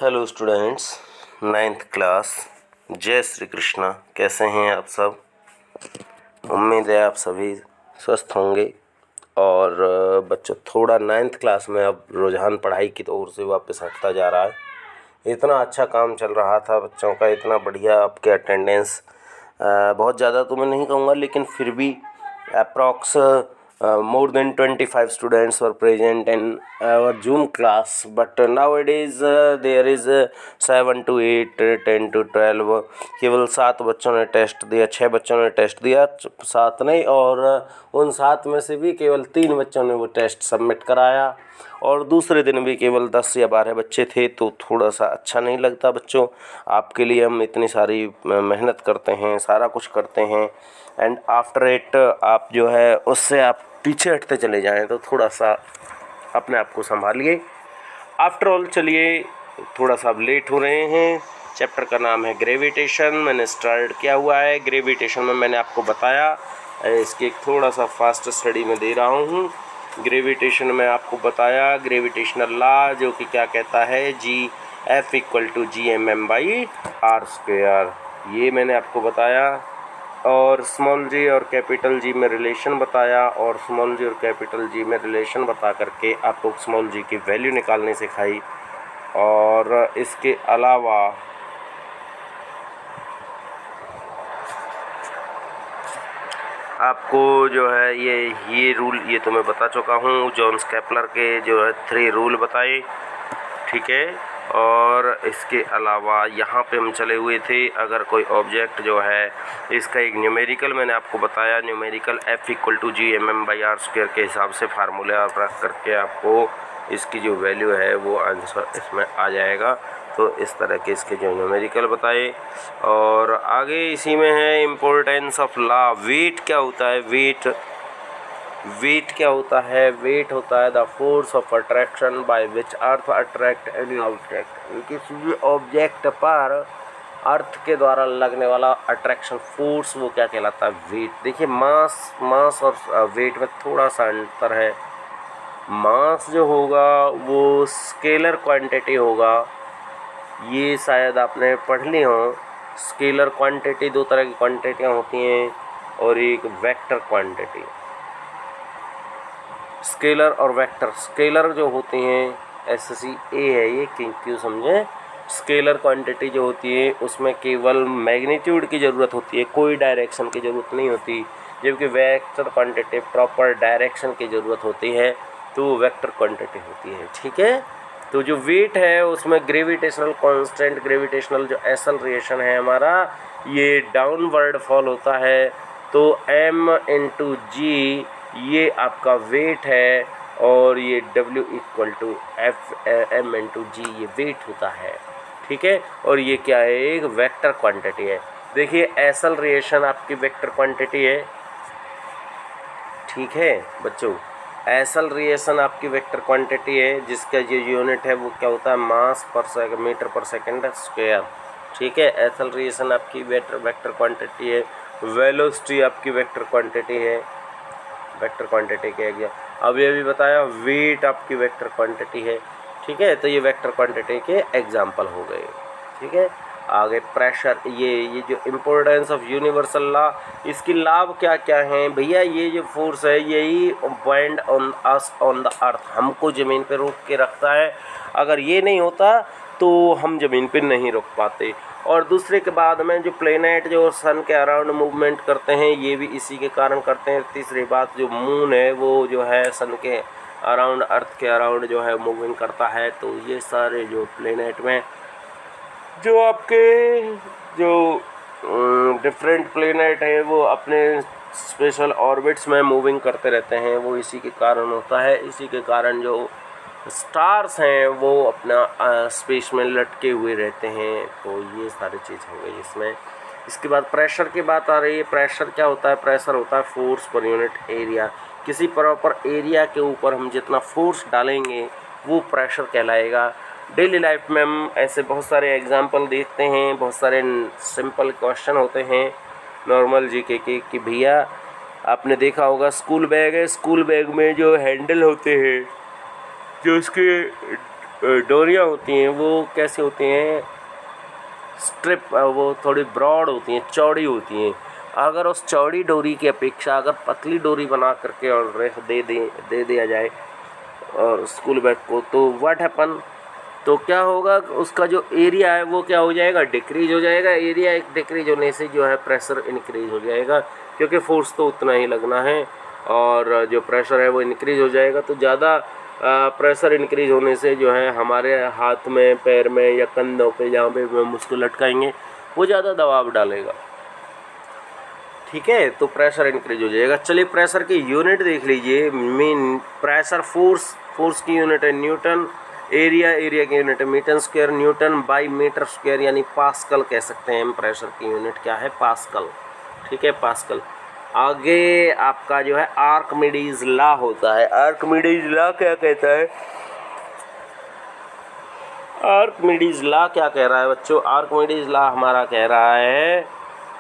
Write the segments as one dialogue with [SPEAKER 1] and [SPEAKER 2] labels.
[SPEAKER 1] Hello students, ninth class. जय श्री कृष्णा। कैसे हैं आप सब? उम्मीद है आप सभी स्वस्थ होंगे। और बच्चों, थोड़ा नाइन्थ क्लास में अब रुझान पढ़ाई की ओर से वापस हटता जा रहा है। इतना अच्छा काम चल रहा था बच्चों का, इतना बढ़िया आपके अटेंडेंस, बहुत ज़्यादा तो मैं नहीं कहूँगा, लेकिन फिर भी approx more than 25 students were present in our Zoom class, but nowadays there is 7 to 8, 10 to 12, केवल 7 बच्चों ने टेस्ट दिया, 6 बच्चों ने टेस्ट दिया, 7 नहीं, और उन 7 में से भी केवल 3 बच्चों ने वो टेस्ट सबमिट कराया, और दूसरे दिन भी केवल 10 या 12 बच्चे थे। तो थोड़ा सा अच्छा नहीं लगता बच्चों। आपके लिए हम इतनी सारी मेहनत करते हैं, सारा कुछ करते हैं, एंड आफ्टर इट आप जो है उससे आप पीछे हटते चले जाएं तो थोड़ा सा अपने आप को संभालिए। आफ्टर ऑल चलिए, थोड़ा सा अब लेट हो रहे हैं। चैप्टर का नाम है ग्रेविटेशन। मैंने स्टार्ट किया हुआ है। ग्रेविटेशन में मैंने आपको बताया, इसकी एक थोड़ा सा फास्ट स्टडी में दे रहा हूँ। ग्रेविटेशन में आपको बताया ग्रेविटेशनल लॉ, जो कि क्या कहता है, Gf = Gmm/r²। ये मैंने आपको बताया, और स्मॉल जी और कैपिटल जी में रिलेशन बताया, और स्मॉल जी और कैपिटल जी में रिलेशन बता करके आपको स्मॉल जी की वैल्यू निकालनी सिखाई। और इसके अलावा आपको जो है ये रूल ये तो मैं बता चुका हूँ। जॉन्स केपलर के जो है 3 रूल बताए, ठीक है। और इसके अलावा यहाँ पे हम चले हुए थे, अगर कोई ऑब्जेक्ट जो है, इसका एक न्यूमेरिकल मैंने आपको बताया। न्यूमेरिकल F = Gmm/r² के हिसाब से फार्मूला रख करके आपको इसकी जो वैल्यू है वो आंसर इसमें आ जाएगा। तो इस तरह के इसके जो न्यूमेरिकल बताए। और आगे इसी में है इम्पोर्टेंस ऑफ लॉ। वेट क्या होता है? वेट क्या होता है? वेट होता है the force of attraction by which earth attract any object. किसी भी ऑब्जेक्ट पर अर्थ के द्वारा लगने वाला अट्रैक्शन फोर्स, वो क्या कहलाता है? वेट। देखिए, मास और वेट में थोड़ा सा अंतर है। मास जो होगा वो स्केलर क्वांटिटी होगा, ये शायद आपने पढ़ ली हो। स्केलर क्वांटिटी, 2 तरह की क्वांटिटियाँ होती हैं, और एक वेक्टर क्वांटिटी। स्केलर और वेक्टर। स्केलर जो होती हैं, SCA है ये, क्यों समझें। स्केलर क्वांटिटी जो होती है उसमें केवल मैग्नीट्यूड की ज़रूरत होती है, कोई डायरेक्शन की ज़रूरत नहीं होती, जबकि वेक्टर क्वांटिटी प्रॉपर डायरेक्शन की ज़रूरत होती है, तो वो वेक्टर क्वांटिटी होती है, ठीक है। तो जो वेट है उसमें ग्रेविटेशनल कांस्टेंट, ग्रेविटेशनल जो एक्सेलरेशन है हमारा, ये डाउनवर्ड फॉल होता है। तो m/g ये आपका वेट है, और ये W = F/m/g ये वेट होता है, ठीक है। और ये क्या है? एक वेक्टर क्वांटिटी है। देखिए, एक्सेलरेशन आपकी वेक्टर क्वांटिटी है, ठीक है बच्चों। एक्सेलरेशन आपकी वेक्टर क्वांटिटी है, जिसका जो यूनिट है वो क्या होता है? मास पर सेकंड, मीटर पर सेकंड स्क्वायर, ठीक है। एक्सेलरेशन आपकी वेक्टर क्वांटिटी है। वेलोसिटी आपकी वेक्टर क्वांटिटी है, वेक्टर क्वांटिटी के गया। अब ये भी बताया वेट आपकी वेक्टर क्वांटिटी है, ठीक है। तो ये वेक्टर क्वांटिटी के एग्जाम्पल हो गए, ठीक है। आगे प्रेशर, ये जो इम्पोर्टेंस ऑफ यूनिवर्सल लॉ, इसकी लाभ क्या क्या हैं भैया? ये जो फोर्स है यही bind on us on the earth, हमको ज़मीन पे रोक के रखता है। अगर ये नहीं होता तो हम ज़मीन पे नहीं रुक पाते। और दूसरे के बाद में जो प्लेनेट जो सन के अराउंड मूवमेंट करते हैं, ये भी इसी के कारण करते हैं। तीसरी बात, जो मून है वो जो है सन के अराउंड, अर्थ के अराउंड जो है मूविंग करता है। तो ये सारे जो प्लेनेट में जो आपके जो डिफरेंट प्लेनेट हैं वो अपने स्पेशल ऑर्बिट्स में मूविंग करते रहते हैं, वो इसी के कारण होता है। इसी के कारण जो स्टार्स हैं वो अपना स्पेस में लटके हुए रहते हैं। तो ये सारी चीज़ हो गई इसमें। इसके बाद प्रेशर की बात आ रही है। प्रेशर क्या होता है? प्रेशर होता है फोर्स पर यूनिट एरिया। किसी प्रॉपर एरिया के ऊपर हम जितना फोर्स डालेंगे वो प्रेशर कहलाएगा। डेली लाइफ में हम ऐसे बहुत सारे एग्जाम्पल देखते हैं, बहुत सारे सिंपल क्वेश्चन होते हैं नॉर्मल जीके के, कि भैया आपने देखा होगा स्कूल बैग है, स्कूल बैग में जो हैंडल होते हैं, जो उसके डोरियाँ होती हैं वो कैसी होती हैं, स्ट्रिप, वो थोड़ी ब्रॉड होती हैं, चौड़ी होती हैं। अगर उस चौड़ी डोरी की अपेक्षा अगर पतली डोरी बना करके और दे दिया जाए और स्कूल बैग को, तो व्हाट हैपन, तो क्या होगा, उसका जो एरिया है वो क्या हो जाएगा, डिक्रीज हो जाएगा। एरिया एक डिक्रीज होने से जो है प्रेशर इंक्रीज हो जाएगा, क्योंकि फोर्स तो उतना ही लगना है और जो प्रेशर है वो इंक्रीज हो जाएगा। तो ज़्यादा प्रेशर इंक्रीज होने से जो है हमारे हाथ में, पैर में या कंधों पे जहाँ पे हम उसको लटकाएंगे वो ज़्यादा दबाव डालेगा। ठीक है, तो प्रेशर इंक्रीज हो जाएगा। चलिए प्रेशर की यूनिट देख लीजिए। मीन प्रेशर, फोर्स की यूनिट है न्यूटन, एरिया की यूनिट है metre square, newton by metre square यानी पास्कल कह सकते हैं हम। प्रेशर की यूनिट क्या है, पास्कल। ठीक है, पास्कल। आगे आपका जो है आर्किमिडीज लॉ होता है। आर्किमिडीज लॉ क्या कहता है, आर्किमिडीज लॉ क्या कह रहा है बच्चों, आर्किमिडीज लॉ हमारा कह रहा है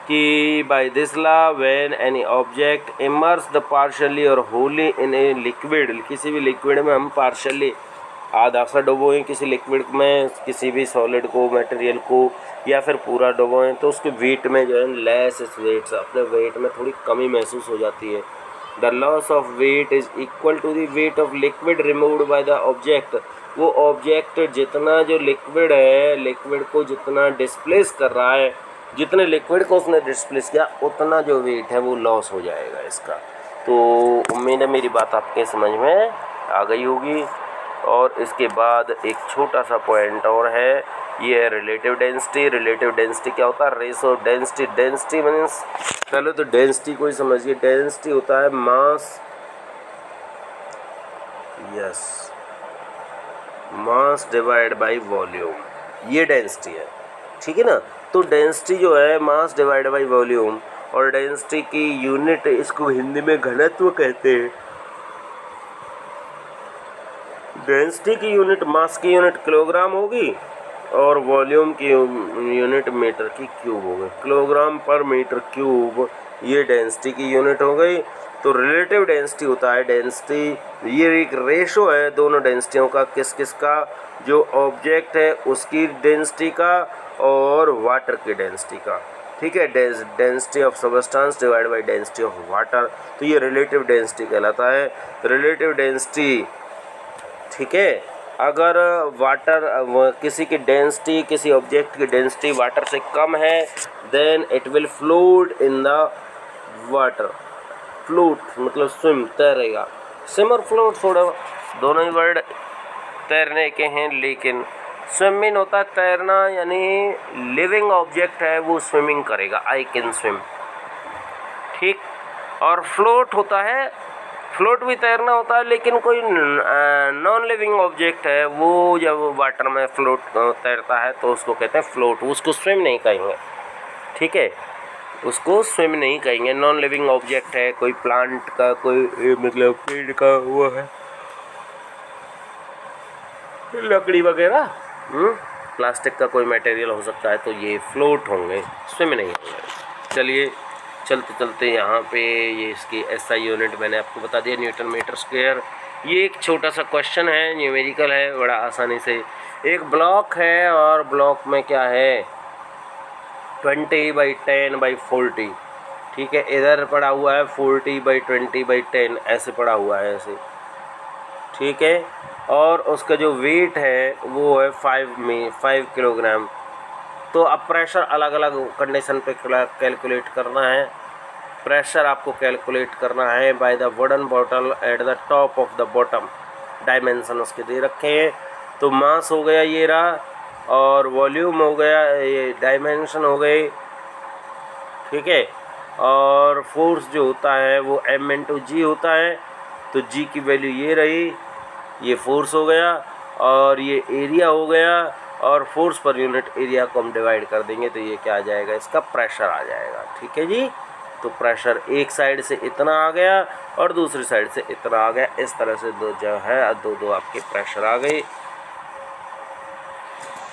[SPEAKER 1] कि by this law when any object immersed partially और होली इन ए लिक्विड, किसी भी लिक्विड में हम पार्शियली आधा सा डुबोएं किसी लिक्विड में, किसी भी सॉलिड को, मटेरियल को, या फिर पूरा डुबोएं, तो उसके वेट में जो है लेस वेट, अपने वेट में थोड़ी कमी महसूस हो जाती है। The loss of weight is equal to the weight of liquid removed by the object. वो ऑब्जेक्ट जितना जो लिक्विड है, लिक्विड को जितना डिस्प्लेस कर रहा है, जितने लिक्विड को उसने डिस्प्लेस किया उतना जो वेट है वो लॉस हो जाएगा इसका। तो उम्मीद है मेरी बात आपके समझ में आ गई होगी। और इसके बाद एक छोटा सा पॉइंट और है, ये है रिलेटिव डेंसिटी। रिलेटिव डेंसिटी क्या होता है, रेशो डेंसिटी। डेंसिटी मीन्स, पहले तो डेंसिटी को ही समझिए। डेंसिटी होता है mass, yes, mass divide by volume, ये डेंसिटी है। ठीक है ना। तो डेंसिटी जो है मास डिवाइड बाय वॉल्यूम, और डेंसिटी की यूनिट इसको हिंदी में घनत्व कहते हैं। डेंसिटी की यूनिट, मास की यूनिट किलोग्राम होगी और वॉल्यूम की यूनिट मीटर की क्यूब हो गई, किलोग्राम पर मीटर क्यूब, ये डेंसिटी की यूनिट हो गई। तो रिलेटिव डेंसिटी होता है, डेंसिटी ये एक रेशो है दोनों डेंसिटियों का, किस किस का, जो ऑब्जेक्ट है उसकी डेंसिटी का और वाटर की डेंसिटी का। ठीक है, density of substance divide by density of water, तो ये रिलेटिव डेंसिटी कहलाता है। रिलेटिव डेंसिटी, ठीक है, अगर वाटर, किसी की डेंसिटी, किसी ऑब्जेक्ट की डेंसिटी वाटर से कम है, then it will float in the water. Float मतलब स्विम, तैरेगा। स्विम और फ्लोट थोड़ा दोनों ही वर्ड तैरने के हैं, लेकिन स्विमिंग होता है तैरना, यानी लिविंग ऑब्जेक्ट है वो स्विमिंग करेगा, आई कैन स्विम। ठीक, और फ्लोट होता है, फ्लोट भी तैरना होता है, लेकिन कोई नॉन लिविंग ऑब्जेक्ट है वो जब वाटर में फ्लोट तैरता है तो उसको कहते हैं फ्लोट, उसको स्विम नहीं कहेंगे। ठीक है, उसको स्विम नहीं कहेंगे। नॉन लिविंग ऑब्जेक्ट है, कोई प्लांट का, कोई मतलब पेड़ का वो है, लकड़ी वगैरह, प्लास्टिक का कोई मटेरियल हो सकता है, तो ये फ्लोट होंगे, स्विम नहीं होंगे। चलिए चलते चलते यहाँ पे ये इसकी एसआई यूनिट मैंने आपको बता दिया, न्यूटन मीटर स्क्वायर। ये एक छोटा सा क्वेश्चन है, न्यूमेरिकल है, बड़ा आसानी से। एक ब्लॉक है और ब्लॉक में क्या है, 20/10/40। ठीक है, इधर पड़ा हुआ है 40/20/10, ऐसे पड़ा हुआ है ऐसे। ठीक है, और उसका जो वेट है वो है 5 किलोग्राम। तो अब प्रेशर अलग अलग कंडीशन पे कैलकुलेट करना है। प्रेशर आपको कैलकुलेट करना है by the wooden bottle at the top of the bottom. Dimension उसके दे रखे हैं। तो मास हो गया ये रहा, और वॉल्यूम हो गया, ये डायमेंशन हो गई। ठीक है, और फोर्स जो होता है वो m/g होता है। तो g की वैल्यू ये रही, ये फोर्स हो गया, और ये एरिया हो गया, और फोर्स पर यूनिट एरिया को हम डिवाइड कर देंगे तो ये क्या आ जाएगा, इसका प्रेशर आ जाएगा। ठीक है जी, तो प्रेशर एक साइड से इतना आ गया और दूसरी साइड से इतना आ गया। इस तरह से दो जो है दो आपके प्रेशर आ गए।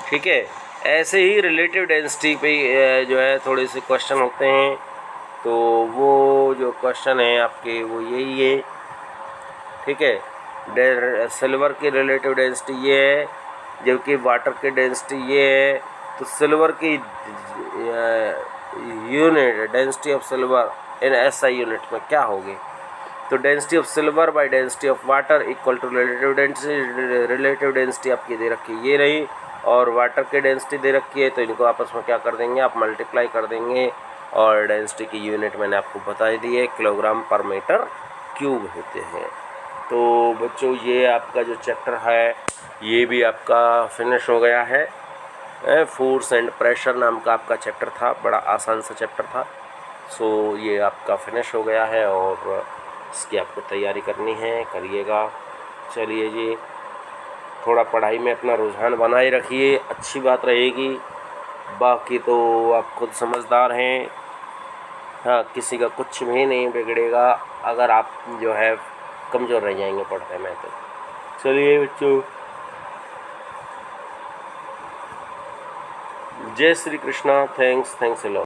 [SPEAKER 1] ठीक है, ऐसे ही रिलेटिव डेंसिटी पे जो है थोड़े से क्वेश्चन होते हैं। तो वो जो क्वेश्चन है आपके वो यही है। ठीक है, सिल्वर की रिलेटिव डेंसिटी ये है जबकि वाटर की डेंसिटी ये है, तो सिल्वर की unit density of silver in SI unit में क्या होगी? तो density of silver by density of water equal to relative density आपकी दे रखी है ये रही, और वाटर की डेंसिटी दे रखी है, तो इनको आपस में क्या कर देंगे आप मल्टीप्लाई कर देंगे, और डेंसिटी की यूनिट मैंने आपको बता दी है, किलोग्राम पर मीटर क्यूब होते हैं। तो बच्चों ये आपका जो चैप्टर है ये भी आपका फिनिश हो गया है। फोर्स एंड प्रेशर नाम का आपका चैप्टर था, बड़ा आसान सा चैप्टर था। सो ये आपका फिनिश हो गया है और इसकी आपको तैयारी करनी है, करिएगा। चलिए जी, थोड़ा पढ़ाई में अपना रुझान बनाए रखिए, अच्छी बात रहेगी। बाकी तो आप खुद समझदार हैं, हाँ किसी का कुछ भी नहीं बिगड़ेगा अगर आप जो है कमज़ोर रह जाएंगे पढ़ने में तो। चलिए बच्चों, जय Shri Krishna, thanks a lot.